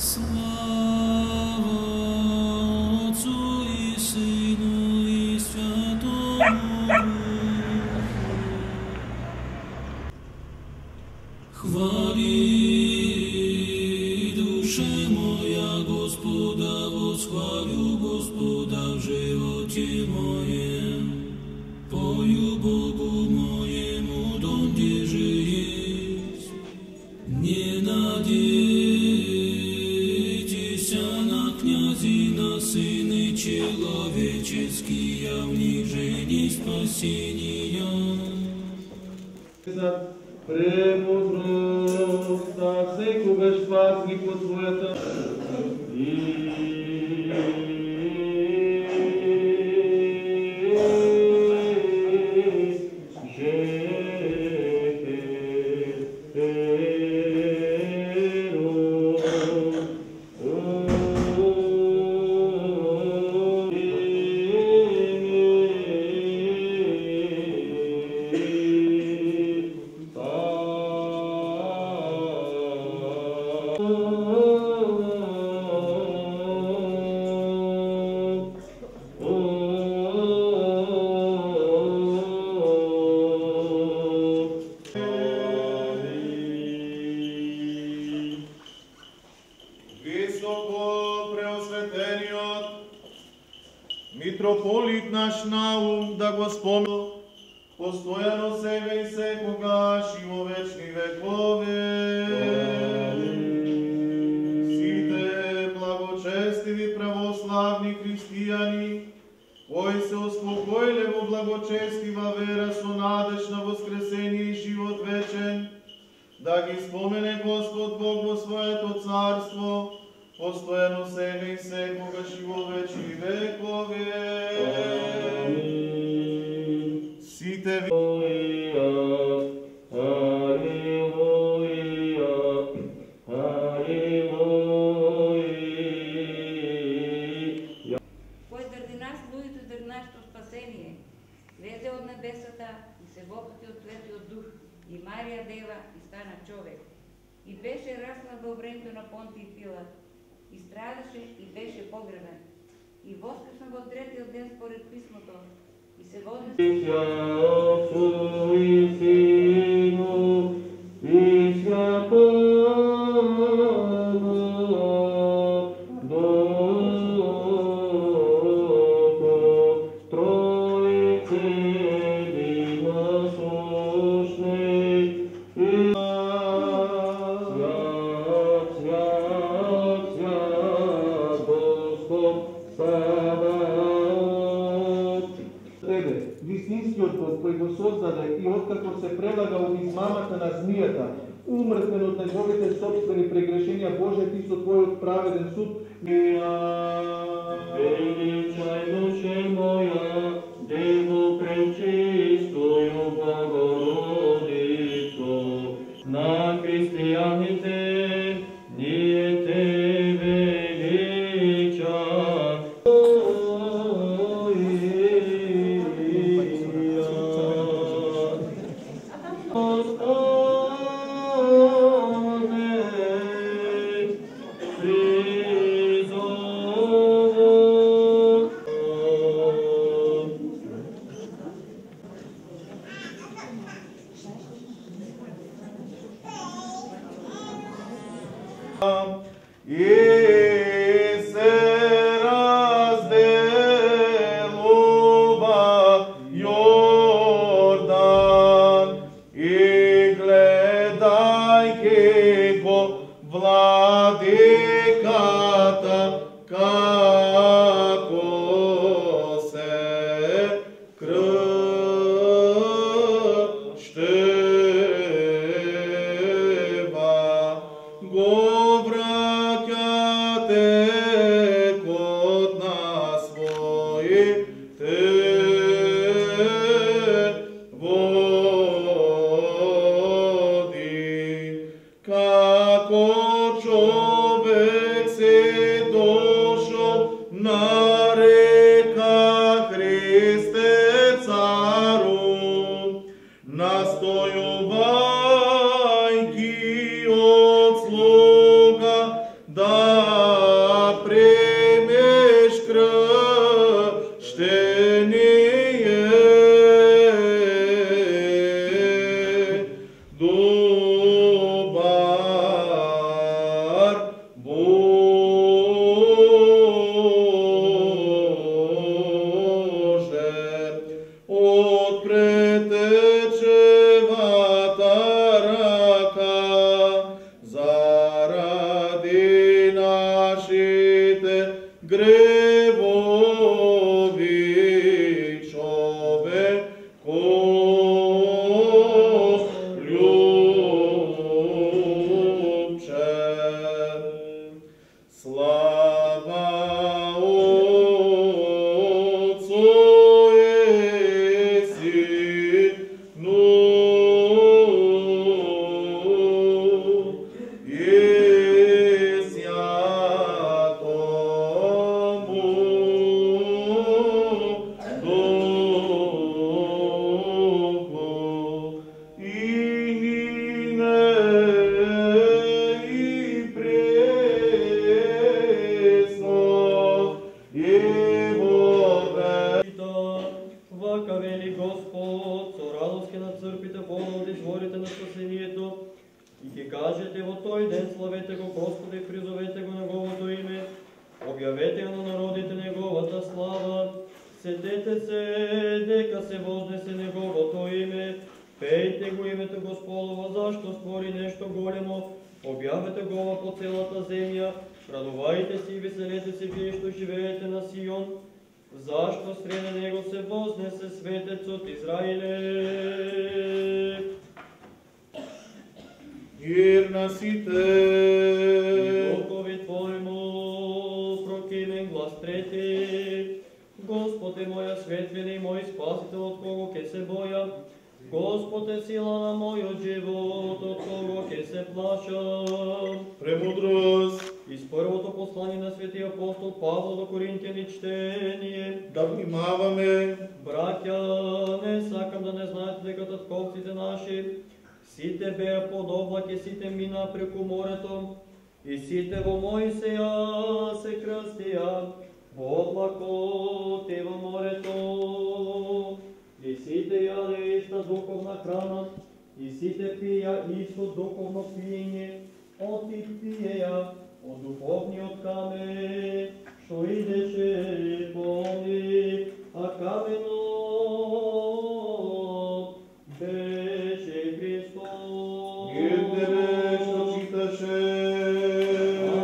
Слава Отцу и Сыну и Святому Духу. Хвали душе моя Господа, восхвалю Господа в животе моем. Пою Богу моему, донде же есть. Не надейтесь на князи, на сыны человеческие, в них же не спасения. Премудрост, так всекогаш пазни по Твоята Митрополит наш Наум, да го спомни, постојано сега и секогаш и во вечни векове. Сите благочестиви православни христијани, кои се успокоиле во благочестива вера со надеж на воскресение и живот вечен, да ги спомене Господ Бог во своето царство, постојано сега и секогаш и во вечни векове. Сите Кој заради нас, луѓето, заради нашето спасение, влезе од небесата и се вопати од Светиот Дух и Марија Дева и стана човек. И беше раснат во времето на Понтиј Пилат, и страдаше и беше погребен. И воскресна во третиот ден според писмото, и се вознесе вистинскиот Бог кој го создаде и откако се прелага во измамата на змијата, умртвен од неговите собствени прегрешенија, Боже, ти со твојот праведен суд. Величај душе моја, Деву пречистую Богородицу, на христијаните ние те величаме. И се разделува Јордан и гледајќи го владиката како се крштева, го враќате код на своите води, како човек се дошол на река Христе цару, настојувајќи од слуга да Господи, призовете го Неговото име, обявете на народите Неговата слава, сетете се, дека се вознесе Неговото име, пейте го името Господово, зашто створи нешто големо, обявете го по целата земја, радувайте се и веселете се вие што живеете на Сион, зашто среде него се вознесе светецот Израиле. Ирна сите. Духови Твоему прокимен глас трети. Господ е моја светлина и мој спасител, од кого ке се боја. Господ е сила на мојот живот, од кого ке се плашам. Премудрост. Из првото послание на свети апостол Павло до Коринтияни чтение. Да внимаваме. Браќа, не сакам да не знаете дека татковците наши сите беа под облак и сите мина преку морето, и сите во Моисеја се крстија во облакот и во морето. И сите јаде иста духовна храна, и сите пија исто духовно пиење, оти пиеја од духовниот камен, што идеше по нив, а каменот беше Христос. Тебе што читаше.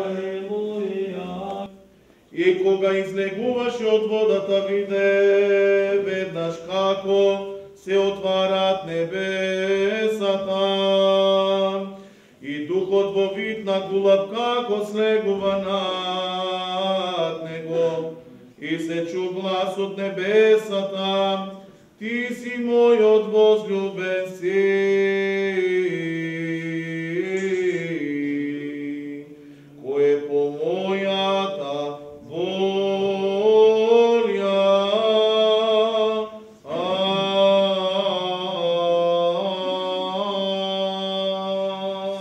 Алелуја. И кога излегуваше од водата, виде веднаш како се отварат небесата. И духот во вид на гулав како слегува над него. И се чу глас од небесата: Ти си мојот возлюбен син, кој е по мојата волја.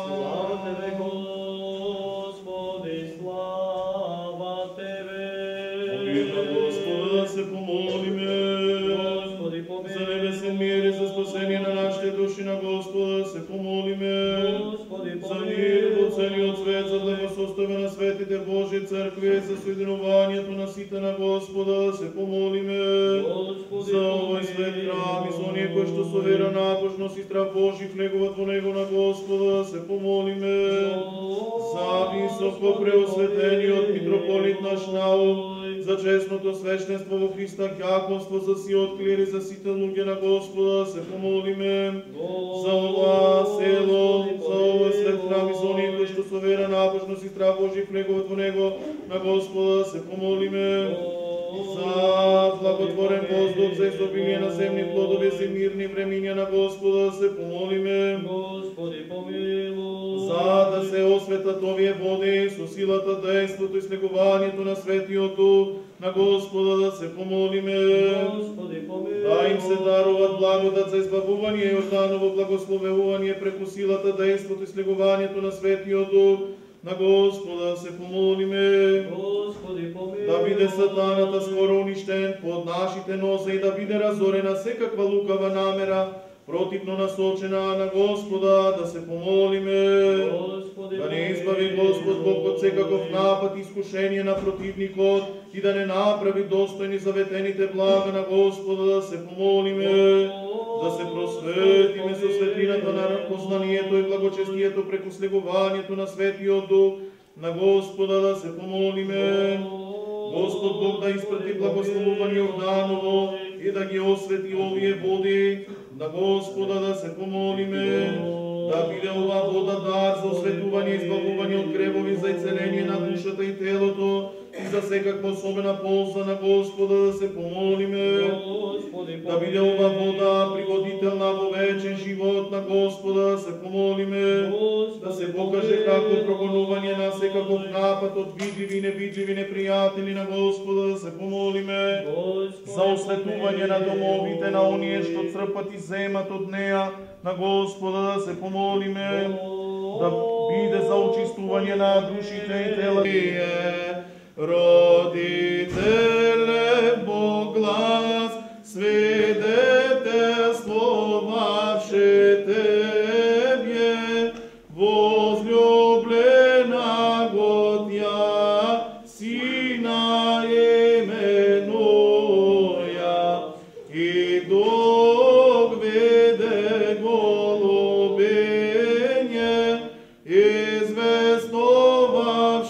Слава Тебе, Господи, слава Тебе. Молитва Господа да се помолиме. Господи, помилуй. За небесен мир и за спасение на нашите души на Господа да се помолиме. Господи, За помилуй. мир во целиот свет, за благосостојба на светите Божи цркви, за соединувањето на сите на Господа да се помолиме. Господи, За овој свет храм и за оние кои што со вера, набожност и страх Божи влегуваат во него на Господа да се помолиме. За високо преосветениот митрополит наш Наум, за честното свештенство во Христа ќаконство, за сиот клир и за сите луѓе на Господа да се помолиме. За ова село, за овој свет храм и за оние кои што со вера, набожност и страх Божи влегуваат во него на Господа да се помолиме. За благотворен воздух, за изобилие на земни плодови, за мирни времиња на Господа да се помолиме. Господи, помилуй. За да се осветат овие води со силата, дејството и слегувањето на Светиот Дух на Господа да се помолиме. Господи, помилуй. Да им се даруват благодат за избавување и Јорданово благословување преку силата, дејството и слегувањето на Светиот Дух на Господа да се помолиме. Господи, помилуй. Да биде сатаната скоро уништен под нашите нозе и да биде разорена секаква лукава намера противно насочена на Господа да се помолиме. Господи, Да не избави Господ Бог од секаков напад и искушение на противникот и да не направи достојни заветените блага на Господа да се помолиме. Да се просветиме со светлината на познанието и благочестието преку слегувањето на Светиот Дух на Господа да се помолиме. Господ Бог да испрати благословување Јорданово и да ги освети овие води на Господа да се помолиме. Да биде ова вода дар за осветување и избавување од гревови, за ицеление на душата и телото и за секаква особена полза на Господа да се помолиме. Да биде ова вода пригодителна во вечен живот на Господа да се помолиме. Да се покаже како прогонување на секаков напад од видливи и невидливи непријатели на Господа да се помолиме. За осветување на домовите на оние што црпат и земат од неа на Господа да се помолиме. Да биде за очистување на душите и телата. Родителе Бог глас, свидетелствовавши Тебе, возлюблена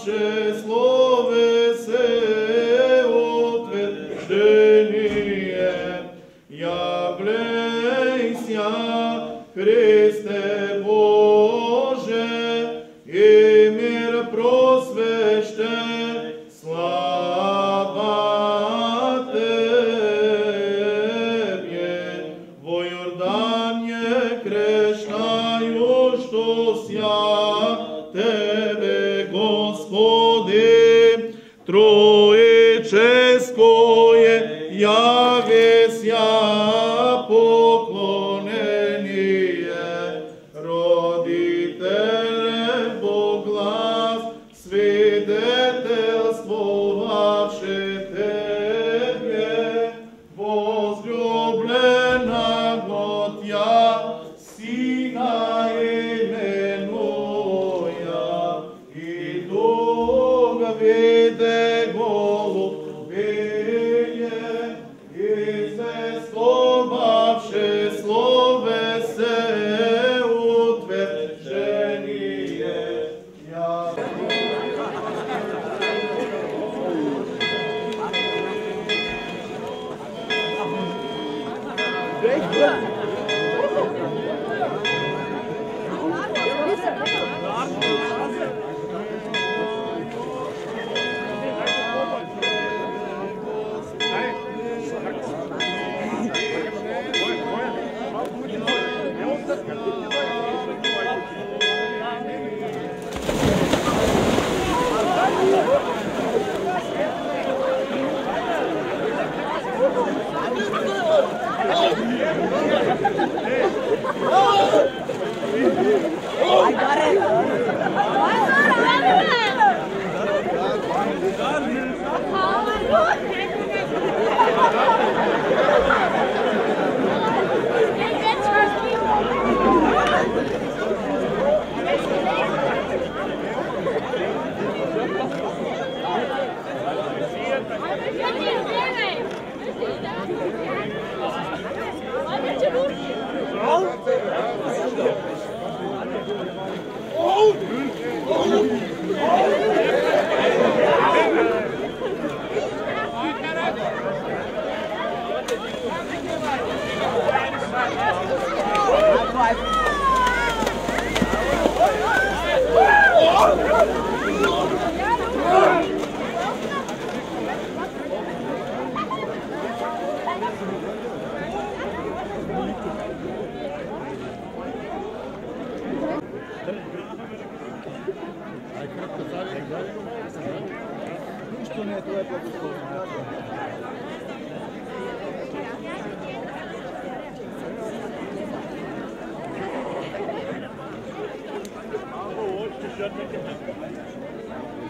naše slovese utvrđenije. Javljajся, Hriste Bože, i mir prosvešte, slava Tebje. Vo Jordanje krešnaju, što sja Tebe, Gospodi, Trojičeskoje javesja poklonenije. Roditelje Boglas, svidetelstvo vaše Tebe, возлюблена Готя, Сина именуя, и Духа виде голубее, и сестовавше словесе утверждение.